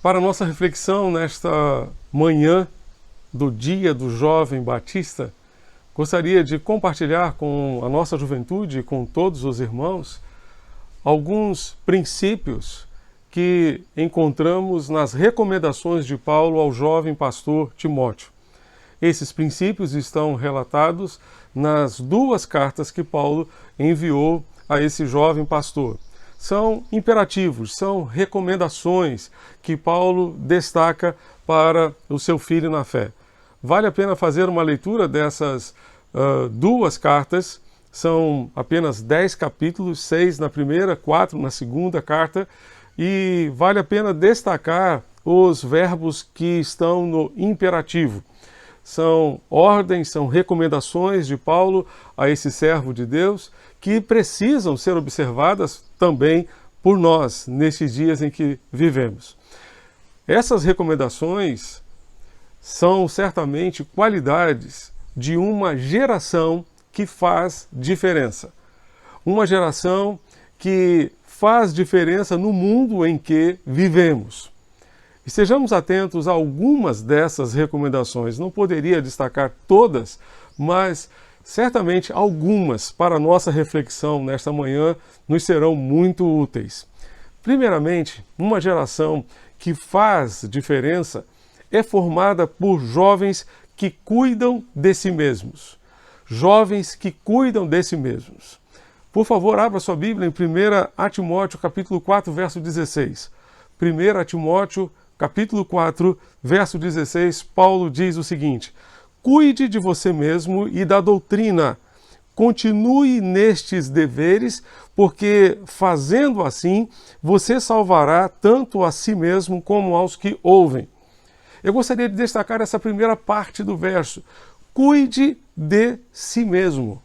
Para a nossa reflexão nesta manhã do Dia do Jovem Batista, gostaria de compartilhar com a nossa juventude e com todos os irmãos alguns princípios que encontramos nas recomendações de Paulo ao jovem pastor Timóteo. Esses princípios estão relatados nas duas cartas que Paulo enviou a esse jovem pastor. São imperativos, são recomendações que Paulo destaca para o seu filho na fé. Vale a pena fazer uma leitura dessas duas cartas. São apenas 10 capítulos, 6 na primeira, 4 na segunda carta, e vale a pena destacar os verbos que estão no imperativo. São ordens, são recomendações de Paulo a esse servo de Deus que precisam ser observadas também por nós nestes dias em que vivemos. Essas recomendações são certamente qualidades de uma geração que faz diferença. Uma geração que faz diferença no mundo em que vivemos. Estejamos atentos a algumas dessas recomendações. Não poderia destacar todas, mas certamente algumas para a nossa reflexão nesta manhã nos serão muito úteis. Primeiramente, uma geração que faz diferença é formada por jovens que cuidam de si mesmos. Jovens que cuidam de si mesmos. Por favor, abra sua Bíblia em 1 Timóteo, capítulo 4, verso 16. 1 Timóteo, capítulo 4, verso 16, Paulo diz o seguinte: cuide de você mesmo e da doutrina. Continue nestes deveres, porque fazendo assim, você salvará tanto a si mesmo como aos que ouvem. Eu gostaria de destacar essa primeira parte do verso. Cuide de si mesmo.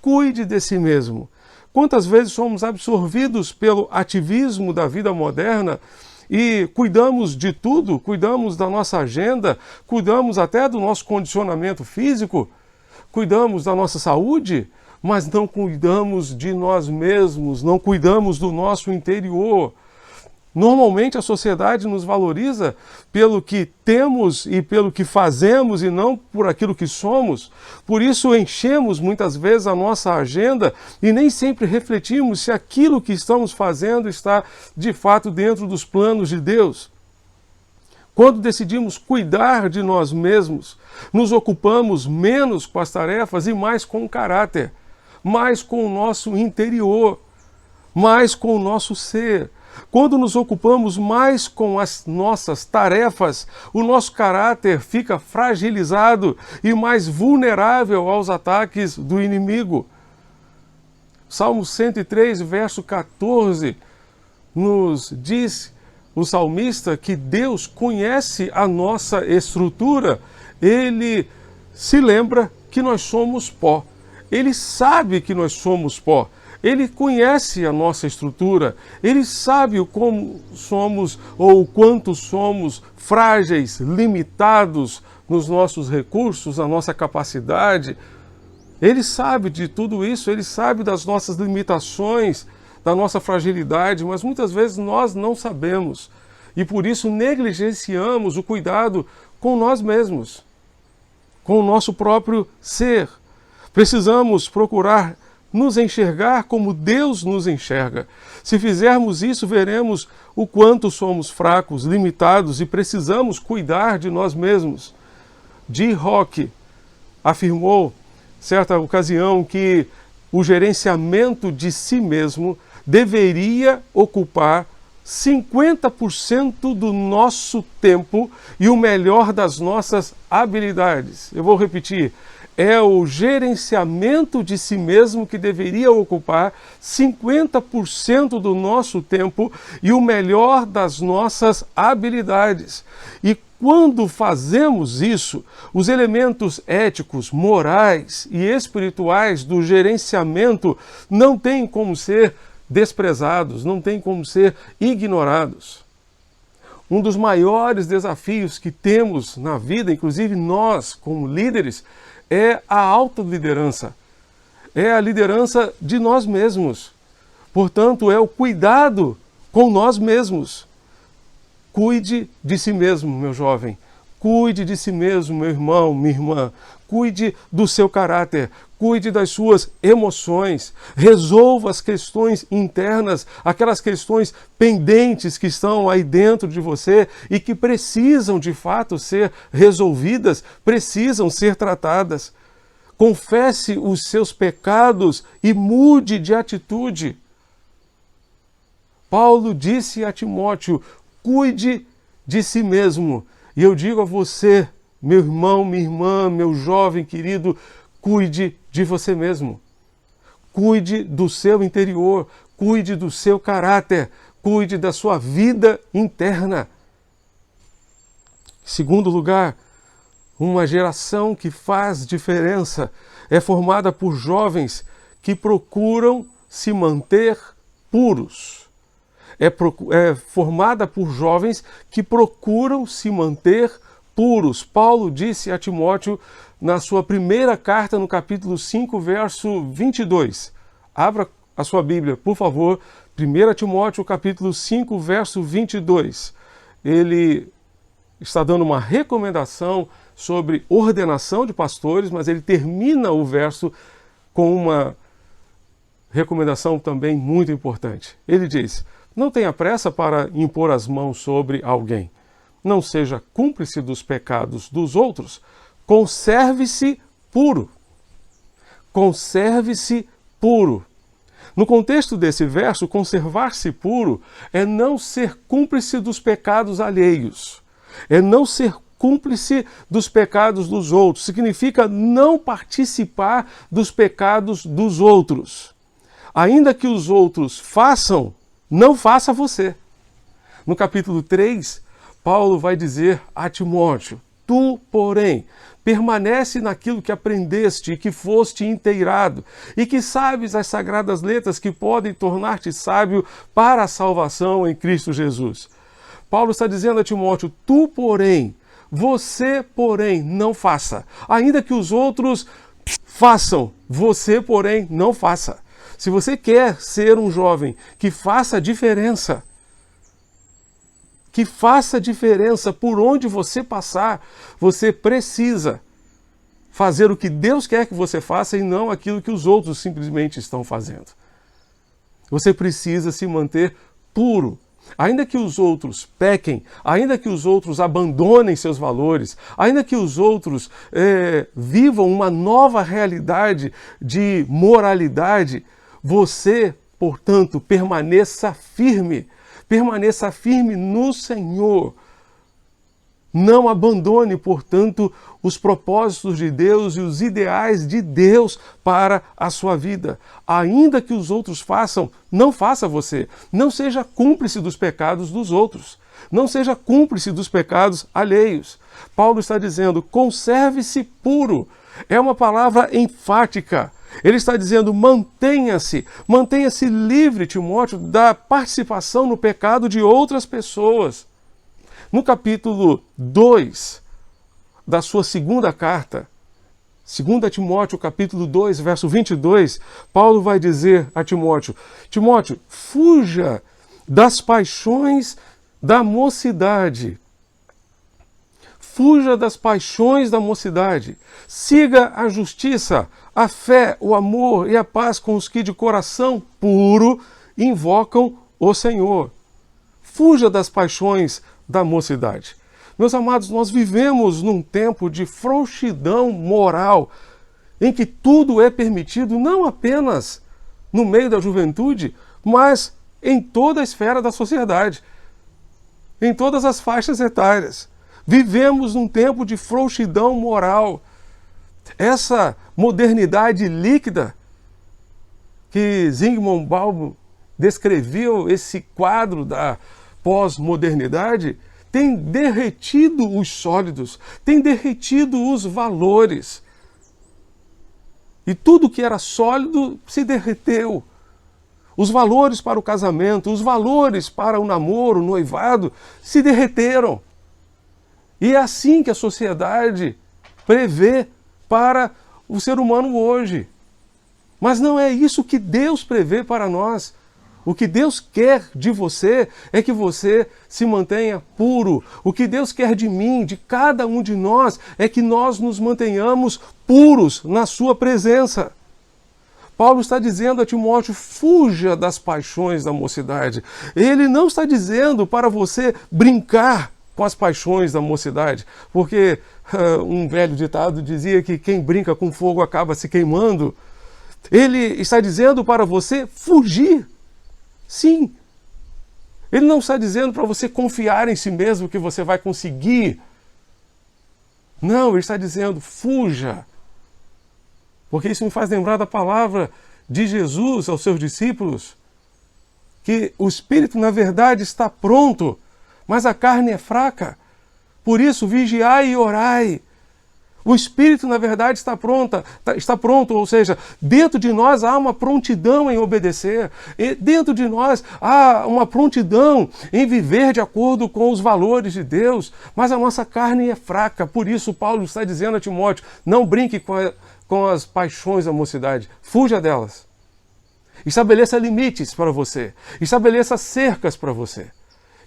Cuide de si mesmo. Quantas vezes somos absorvidos pelo ativismo da vida moderna e cuidamos de tudo, cuidamos da nossa agenda, cuidamos até do nosso condicionamento físico, cuidamos da nossa saúde, mas não cuidamos de nós mesmos, não cuidamos do nosso interior. Normalmente a sociedade nos valoriza pelo que temos e pelo que fazemos e não por aquilo que somos. Por isso enchemos muitas vezes a nossa agenda e nem sempre refletimos se aquilo que estamos fazendo está de fato dentro dos planos de Deus. Quando decidimos cuidar de nós mesmos, nos ocupamos menos com as tarefas e mais com o caráter, mais com o nosso interior, mais com o nosso ser. Quando nos ocupamos mais com as nossas tarefas, o nosso caráter fica fragilizado e mais vulnerável aos ataques do inimigo. Salmo 103, verso 14, nos diz o salmista que Deus conhece a nossa estrutura. Ele se lembra que nós somos pó. Ele sabe que nós somos pó. Ele conhece a nossa estrutura, ele sabe o como somos ou o quanto somos frágeis, limitados nos nossos recursos, na nossa capacidade. Ele sabe de tudo isso, ele sabe das nossas limitações, da nossa fragilidade, mas muitas vezes nós não sabemos. E por isso negligenciamos o cuidado com nós mesmos, com o nosso próprio ser. Precisamos procurar nos enxergar como Deus nos enxerga. Se fizermos isso, veremos o quanto somos fracos, limitados e precisamos cuidar de nós mesmos. J. Rock afirmou, certa ocasião, que o gerenciamento de si mesmo deveria ocupar 50% do nosso tempo e o melhor das nossas habilidades. Eu vou repetir. É o gerenciamento de si mesmo que deveria ocupar 50% do nosso tempo e o melhor das nossas habilidades. E quando fazemos isso, os elementos éticos, morais e espirituais do gerenciamento não têm como ser desprezados, não têm como ser ignorados. Um dos maiores desafios que temos na vida, inclusive nós como líderes, é a autoliderança. É a liderança de nós mesmos. Portanto, é o cuidado com nós mesmos. Cuide de si mesmo, meu jovem. Cuide de si mesmo, meu irmão, minha irmã. Cuide do seu caráter. Cuide das suas emoções. Resolva as questões internas, aquelas questões pendentes que estão aí dentro de você e que precisam, de fato, ser resolvidas, precisam ser tratadas. Confesse os seus pecados e mude de atitude. Paulo disse a Timóteo: cuide de si mesmo. E eu digo a você, meu irmão, minha irmã, meu jovem querido, cuide de você mesmo. Cuide do seu interior, cuide do seu caráter, cuide da sua vida interna. Em segundo lugar, uma geração que faz diferença é formada por jovens que procuram se manter puros. É formada por jovens que procuram se manter puros. Paulo disse a Timóteo na sua primeira carta, no capítulo 5, verso 22. Abra a sua Bíblia, por favor. 1 Timóteo, capítulo 5, verso 22. Ele está dando uma recomendação sobre ordenação de pastores, mas ele termina o verso com uma recomendação também muito importante. Ele diz: não tenha pressa para impor as mãos sobre alguém. Não seja cúmplice dos pecados dos outros. Conserve-se puro. Conserve-se puro. No contexto desse verso, conservar-se puro é não ser cúmplice dos pecados alheios. É não ser cúmplice dos pecados dos outros. Significa não participar dos pecados dos outros. Ainda que os outros façam, não faça você. No capítulo 3, Paulo vai dizer a Timóteo: tu, porém, permanece naquilo que aprendeste e que foste inteirado, e que sabes as sagradas letras que podem tornar-te sábio para a salvação em Cristo Jesus. Paulo está dizendo a Timóteo: tu, porém, você, porém, não faça. Ainda que os outros façam, você, porém, não faça. Se você quer ser um jovem que faça diferença, por onde você passar, você precisa fazer o que Deus quer que você faça e não aquilo que os outros simplesmente estão fazendo. Você precisa se manter puro. Ainda que os outros pequem, ainda que os outros abandonem seus valores, ainda que os outros vivam uma nova realidade de moralidade, você, portanto, permaneça firme no Senhor. Não abandone, portanto, os propósitos de Deus e os ideais de Deus para a sua vida. Ainda que os outros façam, não faça você. Não seja cúmplice dos pecados dos outros. Não seja cúmplice dos pecados alheios. Paulo está dizendo: conserve-se puro. É uma palavra enfática. Ele está dizendo: mantenha-se livre, Timóteo, da participação no pecado de outras pessoas. No capítulo 2 da sua segunda carta, 2 Timóteo, capítulo 2, verso 22, Paulo vai dizer a Timóteo: Timóteo, fuja das paixões da mocidade. Fuja das paixões da mocidade. Siga a justiça, a fé, o amor e a paz com os que de coração puro invocam o Senhor. Fuja das paixões da mocidade. Meus amados, nós vivemos num tempo de frouxidão moral, em que tudo é permitido, não apenas no meio da juventude, mas em toda a esfera da sociedade, em todas as faixas etárias. Vivemos num tempo de frouxidão moral. Essa modernidade líquida que Zygmunt Bauman descreveu, esse quadro da pós-modernidade, tem derretido os sólidos, tem derretido os valores. E tudo que era sólido se derreteu. Os valores para o casamento, os valores para o namoro, o noivado, se derreteram. E é assim que a sociedade prevê para o ser humano hoje. Mas não é isso que Deus prevê para nós. O que Deus quer de você é que você se mantenha puro. O que Deus quer de mim, de cada um de nós, é que nós nos mantenhamos puros na sua presença. Paulo está dizendo a Timóteo, fuja das paixões da mocidade. Ele não está dizendo para você brincar com as paixões da mocidade, porque um velho ditado dizia que quem brinca com fogo acaba se queimando. Ele está dizendo para você fugir. Sim. Ele não está dizendo para você confiar em si mesmo que você vai conseguir. Não, ele está dizendo fuja. Porque isso me faz lembrar da palavra de Jesus aos seus discípulos, que o espírito, na verdade, está pronto, mas a carne é fraca. Por isso, vigiai e orai. O espírito, na verdade, está pronto, ou seja, dentro de nós há uma prontidão em obedecer, e dentro de nós há uma prontidão em viver de acordo com os valores de Deus, mas a nossa carne é fraca. Por isso, Paulo está dizendo a Timóteo, não brinque com as paixões da mocidade, fuja delas. Estabeleça limites para você, estabeleça cercas para você,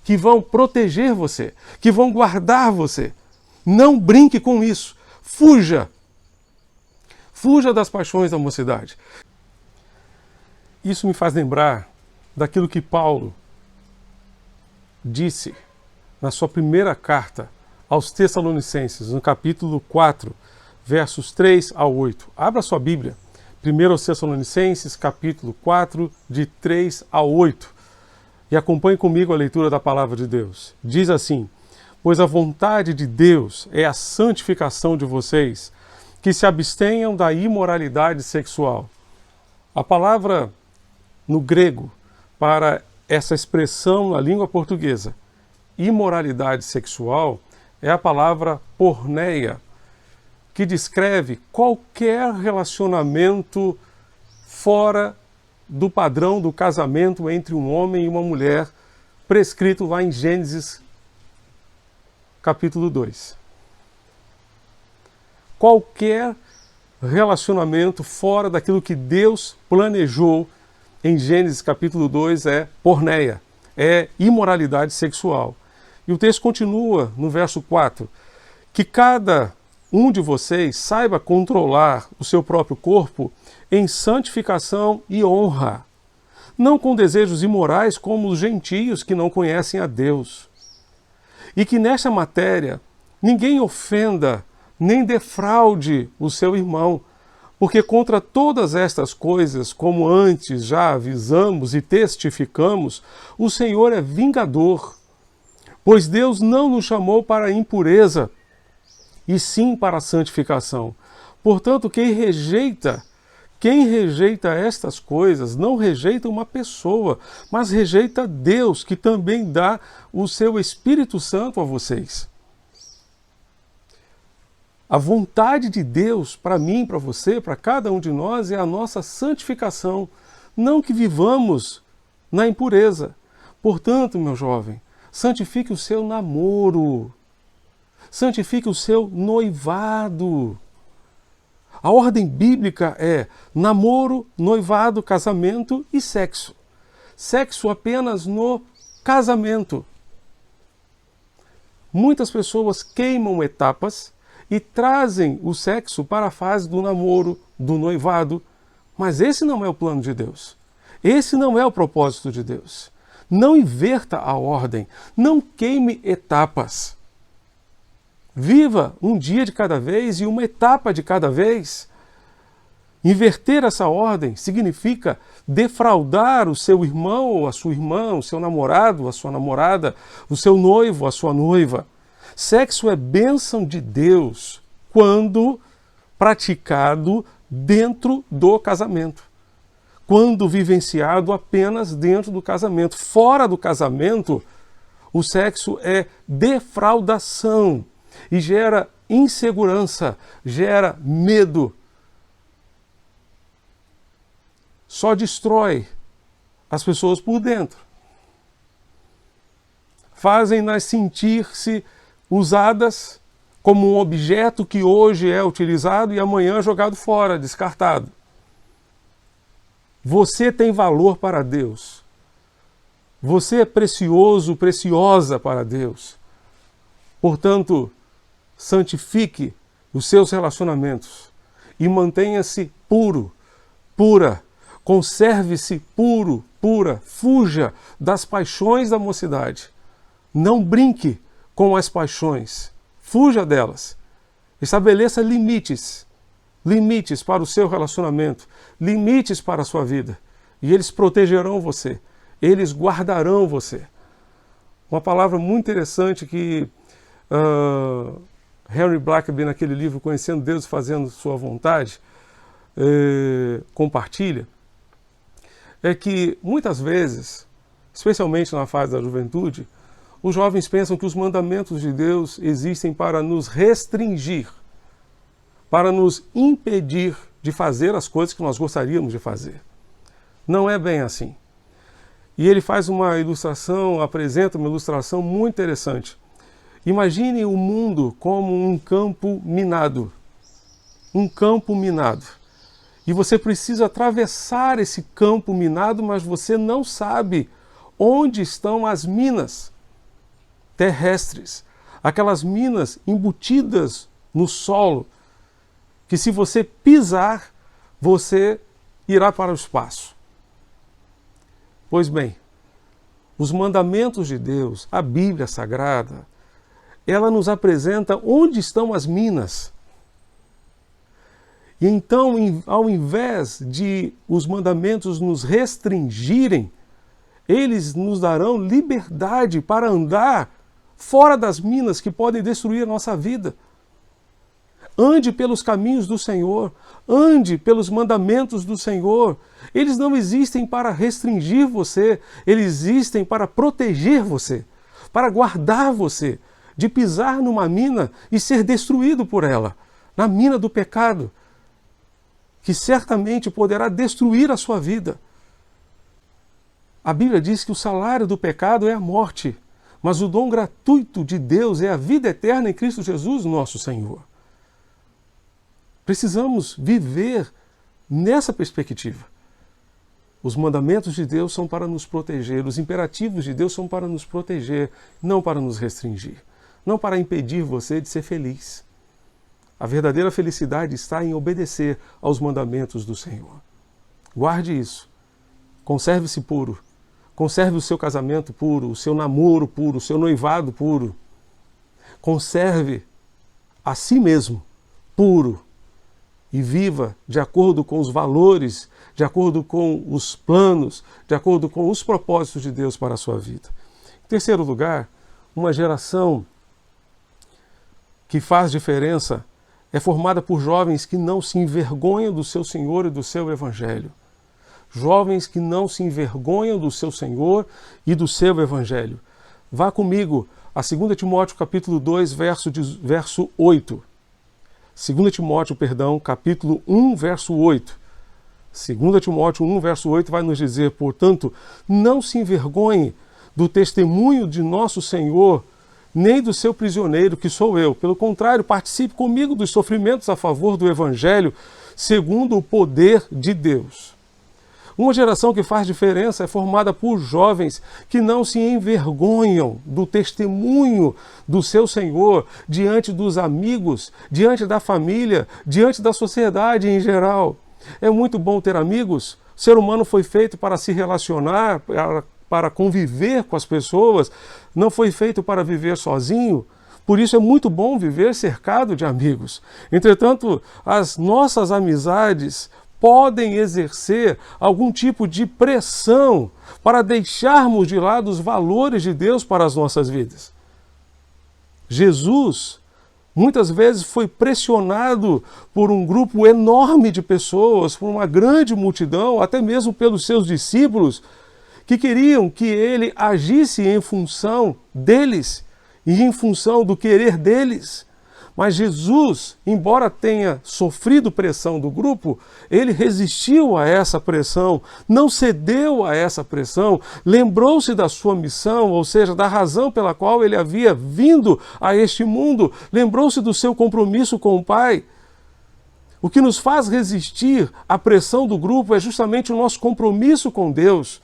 que vão proteger você, que vão guardar você. Não brinque com isso, fuja. Fuja das paixões da mocidade. Isso me faz lembrar daquilo que Paulo disse na sua primeira carta aos Tessalonicenses, no capítulo 4, versos 3 a 8. Abra sua Bíblia. 1 Tessalonicenses, capítulo 4, de 3 a 8. E acompanhe comigo a leitura da palavra de Deus. Diz assim, pois a vontade de Deus é a santificação de vocês, que se abstenham da imoralidade sexual. A palavra no grego para essa expressão na língua portuguesa, imoralidade sexual, é a palavra porneia, que descreve qualquer relacionamento fora do padrão do casamento entre um homem e uma mulher, prescrito lá em Gênesis, capítulo 2. Qualquer relacionamento fora daquilo que Deus planejou em Gênesis, capítulo 2, é porneia, é imoralidade sexual. E o texto continua no verso 4, que cada um de vocês saiba controlar o seu próprio corpo em santificação e honra, não com desejos imorais como os gentios que não conhecem a Deus. E que nesta matéria ninguém ofenda nem defraude o seu irmão, porque contra todas estas coisas, como antes já avisamos e testificamos, o Senhor é vingador, pois Deus não nos chamou para a impureza, e sim para a santificação. Portanto, quem rejeita estas coisas, não rejeita uma pessoa, mas rejeita Deus, que também dá o seu Espírito Santo a vocês. A vontade de Deus para mim, para você, para cada um de nós, é a nossa santificação, não que vivamos na impureza. Portanto, meu jovem, santifique o seu namoro, santifique o seu noivado. A ordem bíblica é namoro, noivado, casamento e sexo. Sexo apenas no casamento. Muitas pessoas queimam etapas e trazem o sexo para a fase do namoro, do noivado, mas esse não é o plano de Deus. Esse não é o propósito de Deus. Não inverta a ordem, não queime etapas. Viva um dia de cada vez e uma etapa de cada vez. Inverter essa ordem significa defraudar o seu irmão ou a sua irmã, o seu namorado, a sua namorada, o seu noivo, a sua noiva. Sexo é bênção de Deus quando praticado dentro do casamento. Quando vivenciado apenas dentro do casamento. Fora do casamento, o sexo é defraudação. E gera insegurança, gera medo. Só destrói as pessoas por dentro. Fazem-nas sentir-se usadas como um objeto que hoje é utilizado e amanhã jogado fora, descartado. Você tem valor para Deus. Você é precioso, preciosa para Deus. Portanto, santifique os seus relacionamentos e mantenha-se puro, pura. Conserve-se puro, pura. Fuja das paixões da mocidade. Não brinque com as paixões. Fuja delas. Estabeleça limites. Limites para o seu relacionamento. Limites para a sua vida. E eles protegerão você. Eles guardarão você. Uma palavra muito interessante que Henry Blackaby, naquele livro Conhecendo Deus e Fazendo Sua Vontade, compartilha, é que muitas vezes, especialmente na fase da juventude, os jovens pensam que os mandamentos de Deus existem para nos restringir, para nos impedir de fazer as coisas que nós gostaríamos de fazer. Não é bem assim. E ele faz uma ilustração, apresenta uma ilustração muito interessante. Imagine o mundo como um campo minado. Um campo minado. E você precisa atravessar esse campo minado, mas você não sabe onde estão as minas terrestres. Aquelas minas embutidas no solo, que se você pisar, você irá para o espaço. Pois bem, os mandamentos de Deus, a Bíblia Sagrada, ela nos apresenta onde estão as minas. E então, ao invés de os mandamentos nos restringirem, eles nos darão liberdade para andar fora das minas que podem destruir a nossa vida. Ande pelos caminhos do Senhor, ande pelos mandamentos do Senhor. Eles não existem para restringir você, eles existem para proteger você, para guardar você de pisar numa mina e ser destruído por ela, na mina do pecado, que certamente poderá destruir a sua vida. A Bíblia diz que o salário do pecado é a morte, mas o dom gratuito de Deus é a vida eterna em Cristo Jesus, nosso Senhor. Precisamos viver nessa perspectiva. Os mandamentos de Deus são para nos proteger, os imperativos de Deus são para nos proteger, não para nos restringir, não para impedir você de ser feliz. A verdadeira felicidade está em obedecer aos mandamentos do Senhor. Guarde isso. Conserve-se puro. Conserve o seu casamento puro, o seu namoro puro, o seu noivado puro. Conserve a si mesmo puro e viva de acordo com os valores, de acordo com os planos, de acordo com os propósitos de Deus para a sua vida. Em terceiro lugar, uma geração que faz diferença é formada por jovens que não se envergonham do seu Senhor e do seu Evangelho. Jovens que não se envergonham do seu Senhor e do seu Evangelho. Vá comigo a 2 Timóteo capítulo 2, verso 8. 2 Timóteo, capítulo 1, verso 8. 2 Timóteo 1, verso 8 vai nos dizer, portanto, não se envergonhe do testemunho de nosso Senhor, nem do seu prisioneiro, que sou eu. Pelo contrário, participe comigo dos sofrimentos a favor do Evangelho, segundo o poder de Deus. Uma geração que faz diferença é formada por jovens que não se envergonham do testemunho do seu Senhor diante dos amigos, diante da família, diante da sociedade em geral. É muito bom ter amigos. O ser humano foi feito para se relacionar, para conviver com as pessoas, não foi feito para viver sozinho. Por isso é muito bom viver cercado de amigos. Entretanto, as nossas amizades podem exercer algum tipo de pressão para deixarmos de lado os valores de Deus para as nossas vidas. Jesus muitas vezes foi pressionado por um grupo enorme de pessoas, por uma grande multidão, até mesmo pelos seus discípulos, que queriam que ele agisse em função deles e em função do querer deles. Mas Jesus, embora tenha sofrido pressão do grupo, ele resistiu a essa pressão, não cedeu a essa pressão, lembrou-se da sua missão, ou seja, da razão pela qual ele havia vindo a este mundo, lembrou-se do seu compromisso com o Pai. O que nos faz resistir à pressão do grupo é justamente o nosso compromisso com Deus.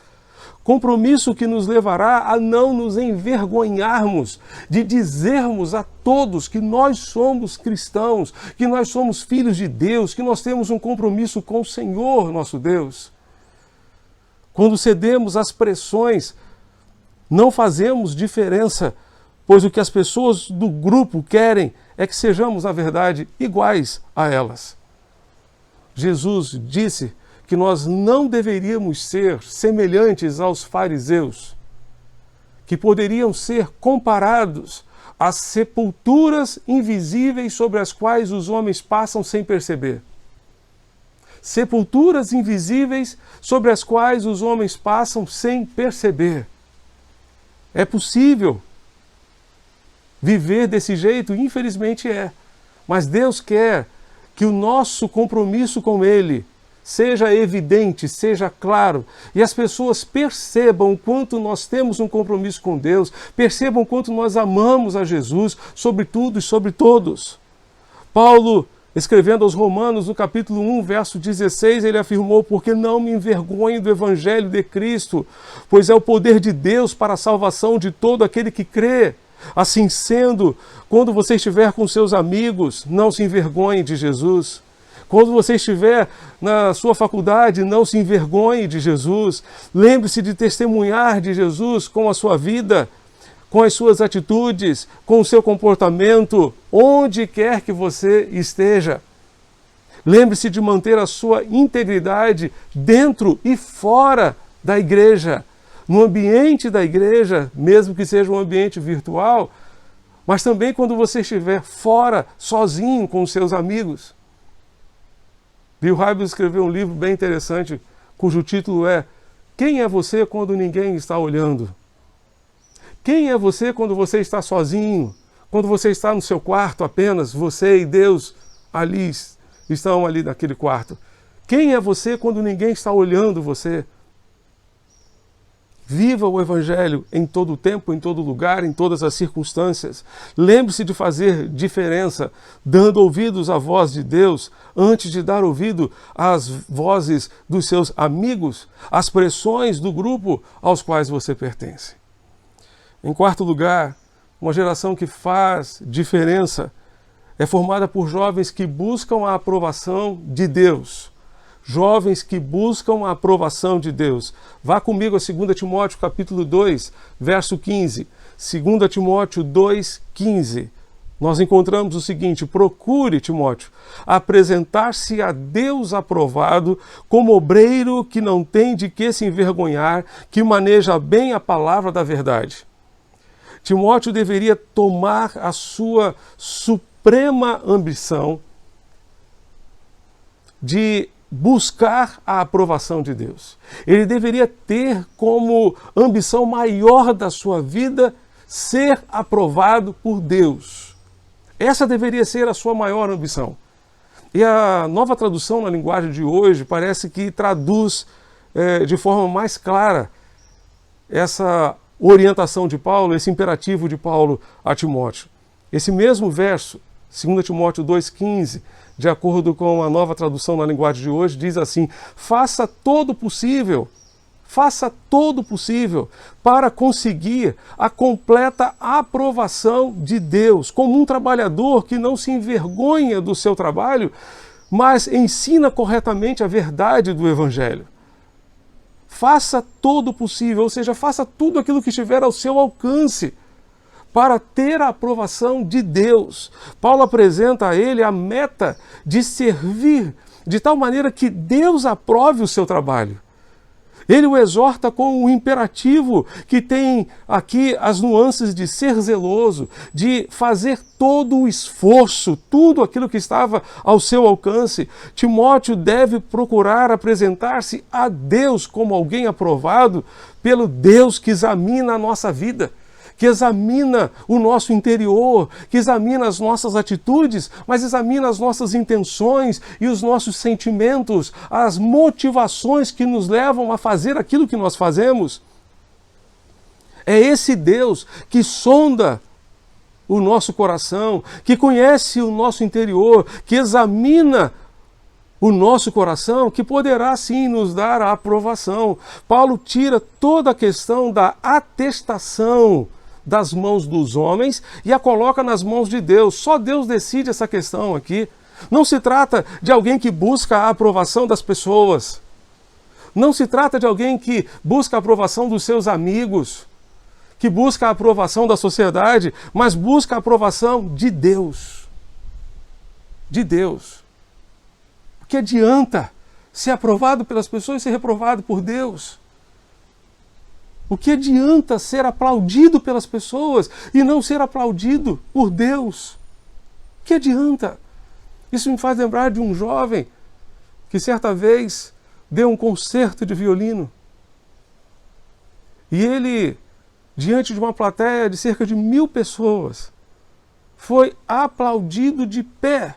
compromisso que nos levará a não nos envergonharmos de dizermos a todos que nós somos cristãos, que nós somos filhos de Deus, que nós temos um compromisso com o Senhor, nosso Deus. Quando cedemos às pressões, não fazemos diferença, pois o que as pessoas do grupo querem é que sejamos, na verdade, iguais a elas. Jesus disse que nós não deveríamos ser semelhantes aos fariseus, que poderiam ser comparados às sepulturas invisíveis sobre as quais os homens passam sem perceber. Sepulturas invisíveis sobre as quais os homens passam sem perceber. É possível viver desse jeito? Infelizmente é. Mas Deus quer que o nosso compromisso com Ele seja evidente, seja claro, e as pessoas percebam o quanto nós temos um compromisso com Deus, percebam o quanto nós amamos a Jesus sobre tudo e sobre todos. Paulo, escrevendo aos Romanos, no capítulo 1, verso 16, ele afirmou: porque não me envergonho do Evangelho de Cristo, pois é o poder de Deus para a salvação de todo aquele que crê. Assim sendo, quando você estiver com seus amigos, não se envergonhe de Jesus. Quando você estiver na sua faculdade, não se envergonhe de Jesus. Lembre-se de testemunhar de Jesus com a sua vida, com as suas atitudes, com o seu comportamento, onde quer que você esteja. Lembre-se de manter a sua integridade dentro e fora da igreja, no ambiente da igreja, mesmo que seja um ambiente virtual, mas também quando você estiver fora, sozinho, com os seus amigos. Bill Hybels escreveu um livro bem interessante, cujo título é Quem é você quando ninguém está olhando? Quem é você quando você está sozinho? Quando você está no seu quarto apenas, você e Deus estão ali naquele quarto. Quem é você quando ninguém está olhando você? Viva o Evangelho em todo o tempo, em todo lugar, em todas as circunstâncias. Lembre-se de fazer diferença, dando ouvidos à voz de Deus, antes de dar ouvido às vozes dos seus amigos, às pressões do grupo aos quais você pertence. Em quarto lugar, uma geração que faz diferença é formada por jovens que buscam a aprovação de Deus. Jovens que buscam a aprovação de Deus. Vá comigo a 2 Timóteo capítulo 2, verso 15. 2 Timóteo 2, 15. Nós encontramos o seguinte: procure, Timóteo, apresentar-se a Deus aprovado, como obreiro que não tem de que se envergonhar, que maneja bem a palavra da verdade. Timóteo deveria tomar a sua suprema ambição de buscar a aprovação de Deus. Ele deveria ter como ambição maior da sua vida ser aprovado por Deus. Essa deveria ser a sua maior ambição. E a Nova Tradução na linguagem de hoje parece que traduz de forma mais clara essa orientação de Paulo, esse imperativo de Paulo a Timóteo. Esse mesmo verso, 2 Timóteo 2,15, de acordo com a Nova Tradução na linguagem de hoje, diz assim: faça todo o possível para conseguir a completa aprovação de Deus, como um trabalhador que não se envergonha do seu trabalho, mas ensina corretamente a verdade do Evangelho. Faça todo o possível, ou seja, faça tudo aquilo que estiver ao seu alcance para ter a aprovação de Deus. Paulo apresenta a ele a meta de servir de tal maneira que Deus aprove o seu trabalho. Ele o exorta com um imperativo que tem aqui as nuances de ser zeloso, de fazer todo o esforço, tudo aquilo que estava ao seu alcance. Timóteo deve procurar apresentar-se a Deus como alguém aprovado pelo Deus que examina a nossa vida, que examina o nosso interior, que examina as nossas atitudes, mas examina as nossas intenções e os nossos sentimentos, as motivações que nos levam a fazer aquilo que nós fazemos. É esse Deus que sonda o nosso coração, que conhece o nosso interior, que examina o nosso coração, que poderá sim nos dar a aprovação. Paulo tira toda a questão da atestação das mãos dos homens e a coloca nas mãos de Deus. Só Deus decide essa questão aqui. Não se trata de alguém que busca a aprovação das pessoas. Não se trata de alguém que busca a aprovação dos seus amigos, que busca a aprovação da sociedade, mas busca a aprovação de Deus. De Deus. O que adianta ser aprovado pelas pessoas e ser reprovado por Deus? O que adianta ser aplaudido pelas pessoas e não ser aplaudido por Deus? O que adianta? Isso me faz lembrar de um jovem que certa vez deu um concerto de violino. E ele, diante de uma plateia de cerca de 1000 pessoas, foi aplaudido de pé.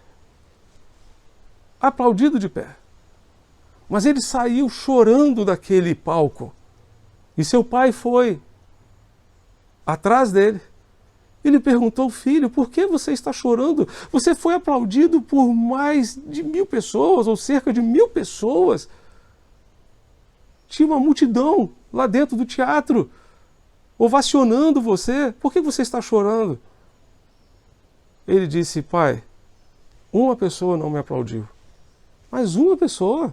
Aplaudido de pé. Mas ele saiu chorando daquele palco. E seu pai foi atrás dele. Ele perguntou: filho, por que você está chorando? Você foi aplaudido por mais de 1000 pessoas, ou cerca de 1000 pessoas. Tinha uma multidão lá dentro do teatro, ovacionando você. Por que você está chorando? Ele disse: pai, uma pessoa não me aplaudiu. Mas uma pessoa?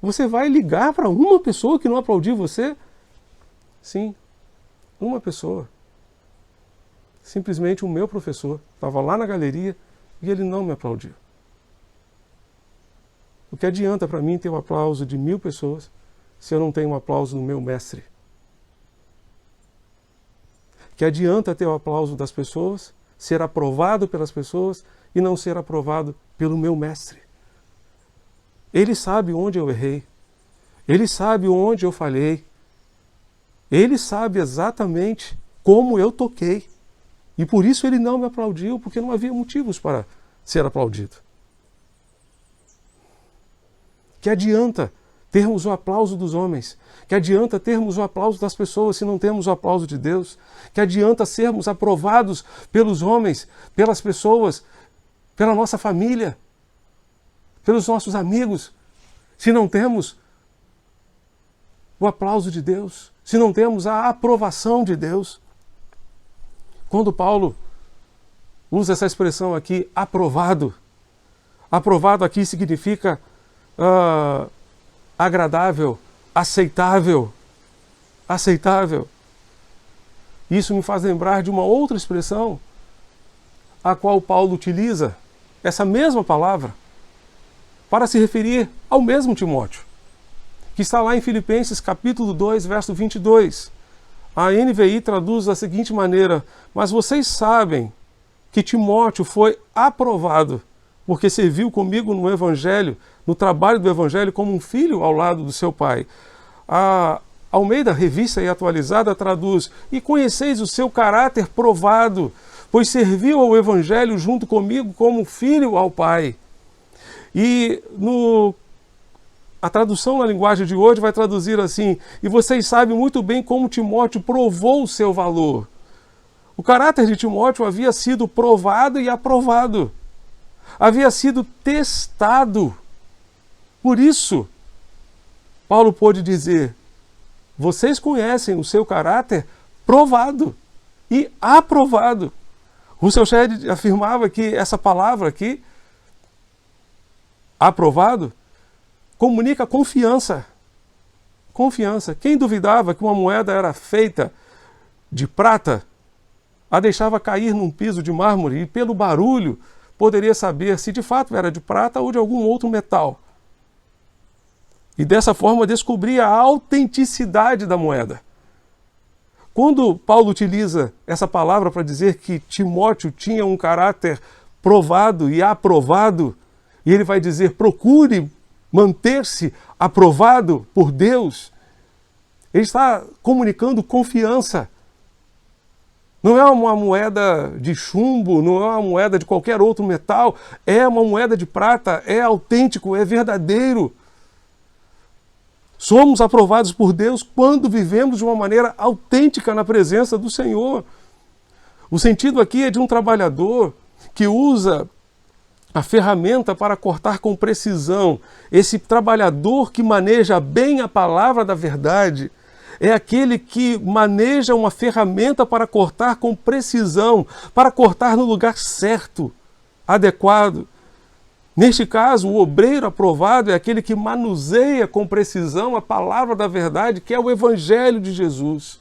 Você vai ligar para uma pessoa que não aplaudiu você? Sim, uma pessoa. Simplesmente o meu professor estava lá na galeria e ele não me aplaudiu. O que adianta para mim ter o aplauso de 1000 pessoas se eu não tenho um aplauso do meu mestre? Que adianta ter o aplauso das pessoas, ser aprovado pelas pessoas e não ser aprovado pelo meu mestre? Ele sabe onde eu errei. Ele sabe onde eu falhei. Ele sabe exatamente como eu toquei. E por isso ele não me aplaudiu, porque não havia motivos para ser aplaudido. Que adianta termos o aplauso dos homens? Que adianta termos o aplauso das pessoas se não temos o aplauso de Deus? Que adianta sermos aprovados pelos homens, pelas pessoas, pela nossa família, pelos nossos amigos, se não temos o aplauso de Deus, se não temos a aprovação de Deus? Quando Paulo usa essa expressão aqui, aprovado, aprovado aqui significa agradável, aceitável, aceitável. Isso me faz lembrar de uma outra expressão a qual Paulo utiliza essa mesma palavra para se referir ao mesmo Timóteo, que está lá em Filipenses capítulo 2, verso 22. A NVI traduz da seguinte maneira: mas vocês sabem que Timóteo foi aprovado, porque serviu comigo no Evangelho, no trabalho do Evangelho, como um filho ao lado do seu pai. A Almeida, Revista e Atualizada, traduz: e conheceis o seu caráter provado, pois serviu ao Evangelho junto comigo como filho ao pai. E a tradução na linguagem de hoje vai traduzir assim: e vocês sabem muito bem como Timóteo provou o seu valor. O caráter de Timóteo havia sido provado e aprovado. Havia sido testado. Por isso, Paulo pôde dizer: vocês conhecem o seu caráter provado e aprovado. Russell Shedd afirmava que essa palavra aqui, aprovado, comunica confiança. Confiança. Quem duvidava que uma moeda era feita de prata, a deixava cair num piso de mármore e pelo barulho poderia saber se de fato era de prata ou de algum outro metal. E dessa forma descobria a autenticidade da moeda. Quando Paulo utiliza essa palavra para dizer que Timóteo tinha um caráter provado e aprovado, e ele vai dizer: procure manter-se aprovado por Deus, ele está comunicando confiança. Não é uma moeda de chumbo, não é uma moeda de qualquer outro metal, é uma moeda de prata, é autêntico, é verdadeiro. Somos aprovados por Deus quando vivemos de uma maneira autêntica na presença do Senhor. O sentido aqui é de um trabalhador que usa a ferramenta para cortar com precisão. Esse trabalhador que maneja bem a palavra da verdade é aquele que maneja uma ferramenta para cortar com precisão, para cortar no lugar certo, adequado. Neste caso, o obreiro aprovado é aquele que manuseia com precisão a palavra da verdade, que é o Evangelho de Jesus.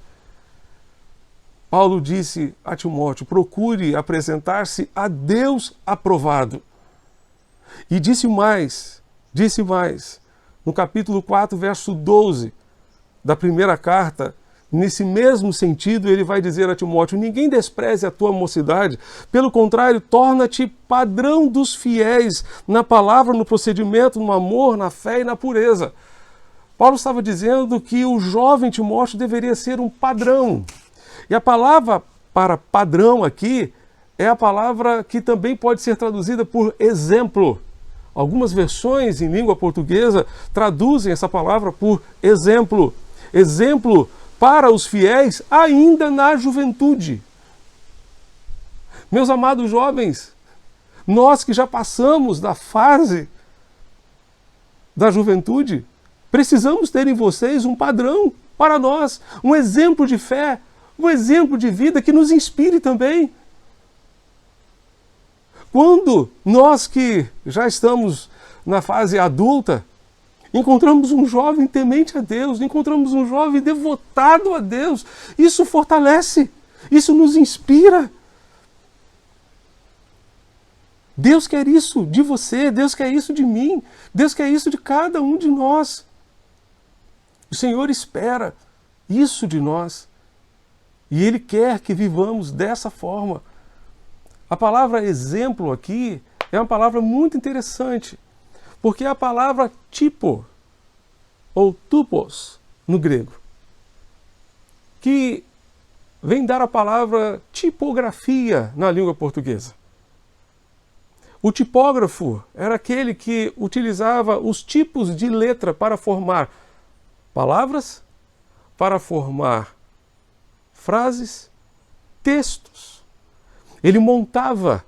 Paulo disse a Timóteo: procure apresentar-se a Deus aprovado. E disse mais, no capítulo 4, verso 12 da primeira carta, nesse mesmo sentido, ele vai dizer a Timóteo: ninguém despreze a tua mocidade, pelo contrário, torna-te padrão dos fiéis na palavra, no procedimento, no amor, na fé e na pureza. Paulo estava dizendo que o jovem Timóteo deveria ser um padrão. E a palavra para padrão aqui é a palavra que também pode ser traduzida por exemplo. Algumas versões em língua portuguesa traduzem essa palavra por exemplo. Exemplo para os fiéis ainda na juventude. Meus amados jovens, nós que já passamos da fase da juventude, precisamos ter em vocês um padrão para nós, um exemplo de fé, um exemplo de vida que nos inspire também. Quando nós que já estamos na fase adulta, encontramos um jovem temente a Deus, encontramos um jovem devotado a Deus, isso fortalece, isso nos inspira. Deus quer isso de você, Deus quer isso de mim, Deus quer isso de cada um de nós. O Senhor espera isso de nós e Ele quer que vivamos dessa forma. A palavra exemplo aqui é uma palavra muito interessante, porque é a palavra tipo, ou tupos, no grego, que vem dar a palavra tipografia na língua portuguesa. O tipógrafo era aquele que utilizava os tipos de letra para formar palavras, para formar frases, textos. Ele montava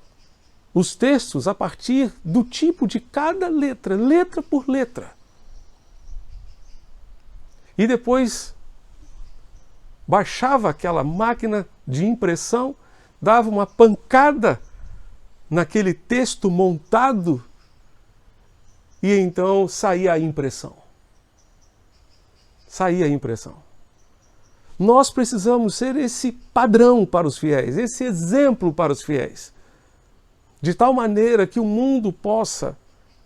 os textos a partir do tipo de cada letra, letra por letra. E depois baixava aquela máquina de impressão, dava uma pancada naquele texto montado e então saía a impressão. Saía a impressão. Nós precisamos ser esse padrão para os fiéis, esse exemplo para os fiéis, de tal maneira que o mundo possa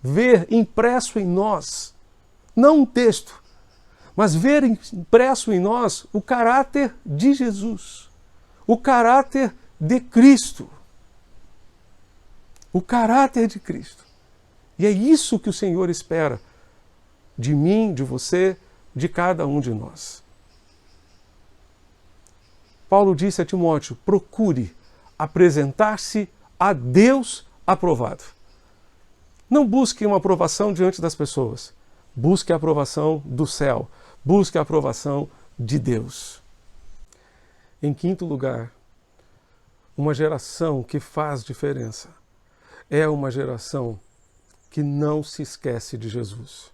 ver impresso em nós, não um texto, mas ver impresso em nós o caráter de Jesus, o caráter de Cristo. O caráter de Cristo. E é isso que o Senhor espera de mim, de você, de cada um de nós. Paulo disse a Timóteo: procure apresentar-se a Deus aprovado. Não busque uma aprovação diante das pessoas. Busque a aprovação do céu. Busque a aprovação de Deus. Em quinto lugar, uma geração que faz diferença é uma geração que não se esquece de Jesus.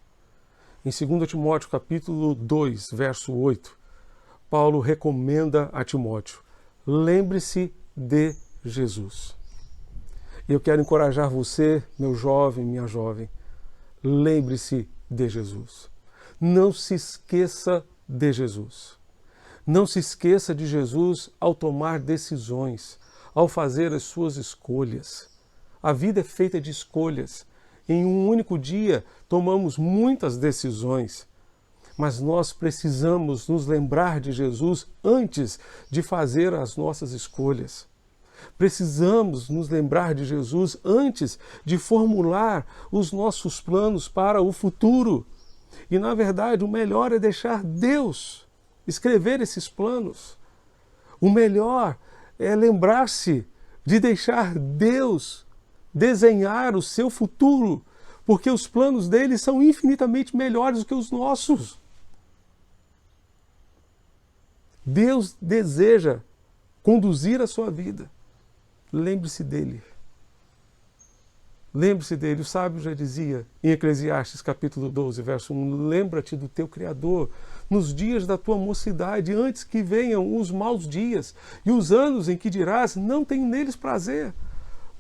Em 2 Timóteo capítulo 2, verso 8, Paulo recomenda a Timóteo: lembre-se de Jesus. E eu quero encorajar você, meu jovem, minha jovem, lembre-se de Jesus. Não se esqueça de Jesus. Não se esqueça de Jesus ao tomar decisões, ao fazer as suas escolhas. A vida é feita de escolhas. Em um único dia tomamos muitas decisões. Mas nós precisamos nos lembrar de Jesus antes de fazer as nossas escolhas. Precisamos nos lembrar de Jesus antes de formular os nossos planos para o futuro. E, na verdade, o melhor é deixar Deus escrever esses planos. O melhor é lembrar-se de deixar Deus desenhar o seu futuro, porque os planos dele são infinitamente melhores do que os nossos. Deus deseja conduzir a sua vida. Lembre-se dele. Lembre-se dele. O sábio já dizia em Eclesiastes capítulo 12, verso 1, lembra-te do teu Criador nos dias da tua mocidade, antes que venham os maus dias e os anos em que dirás, não tenho neles prazer.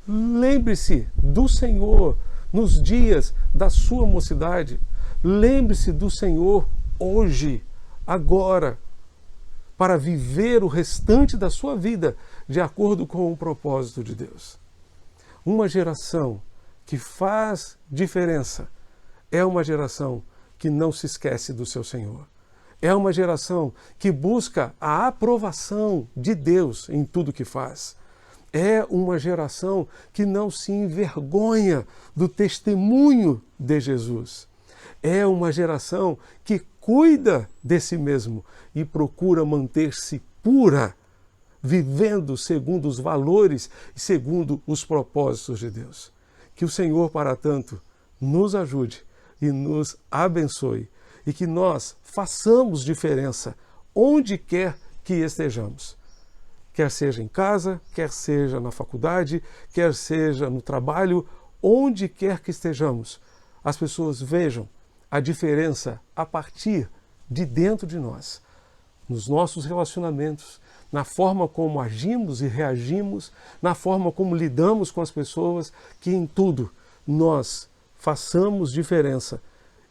Lembre-se do Senhor nos dias da sua mocidade. Lembre-se do Senhor hoje, agora, para viver o restante da sua vida de acordo com o propósito de Deus. Uma geração que faz diferença é uma geração que não se esquece do seu Senhor. É uma geração que busca a aprovação de Deus em tudo que faz. É uma geração que não se envergonha do testemunho de Jesus. É uma geração que cuida de si mesmo e procura manter-se pura, vivendo segundo os valores e segundo os propósitos de Deus. Que o Senhor, para tanto, nos ajude e nos abençoe e que nós façamos diferença onde quer que estejamos. Quer seja em casa, quer seja na faculdade, quer seja no trabalho, onde quer que estejamos, as pessoas vejam a diferença a partir de dentro de nós, nos nossos relacionamentos, na forma como agimos e reagimos, na forma como lidamos com as pessoas, que em tudo nós façamos diferença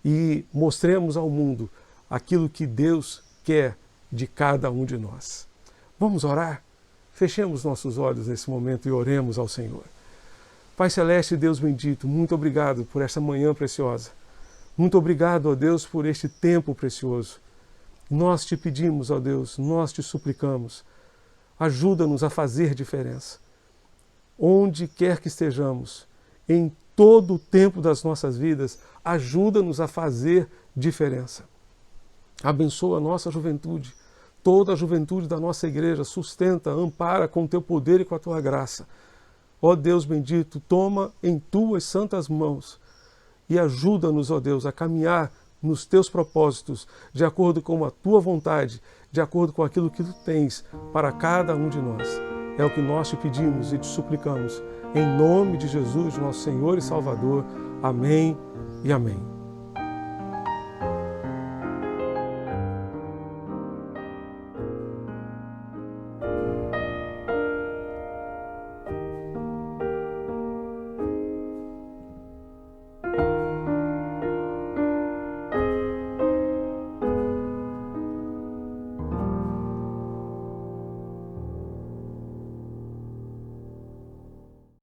e mostremos ao mundo aquilo que Deus quer de cada um de nós. Vamos orar? Fechemos nossos olhos nesse momento e oremos ao Senhor. Pai Celeste, Deus bendito, muito obrigado por esta manhã preciosa. Muito obrigado, ó Deus, por este tempo precioso. Nós te pedimos, ó Deus, nós te suplicamos, ajuda-nos a fazer diferença. Onde quer que estejamos, em todo o tempo das nossas vidas, ajuda-nos a fazer diferença. Abençoa a nossa juventude, toda a juventude da nossa igreja, sustenta, ampara com o teu poder e com a tua graça. Ó Deus bendito, toma em tuas santas mãos e ajuda-nos, ó Deus, a caminhar nos teus propósitos, de acordo com a tua vontade, de acordo com aquilo que tu tens para cada um de nós. É o que nós te pedimos e te suplicamos. Em nome de Jesus, nosso Senhor e Salvador. Amém e amém.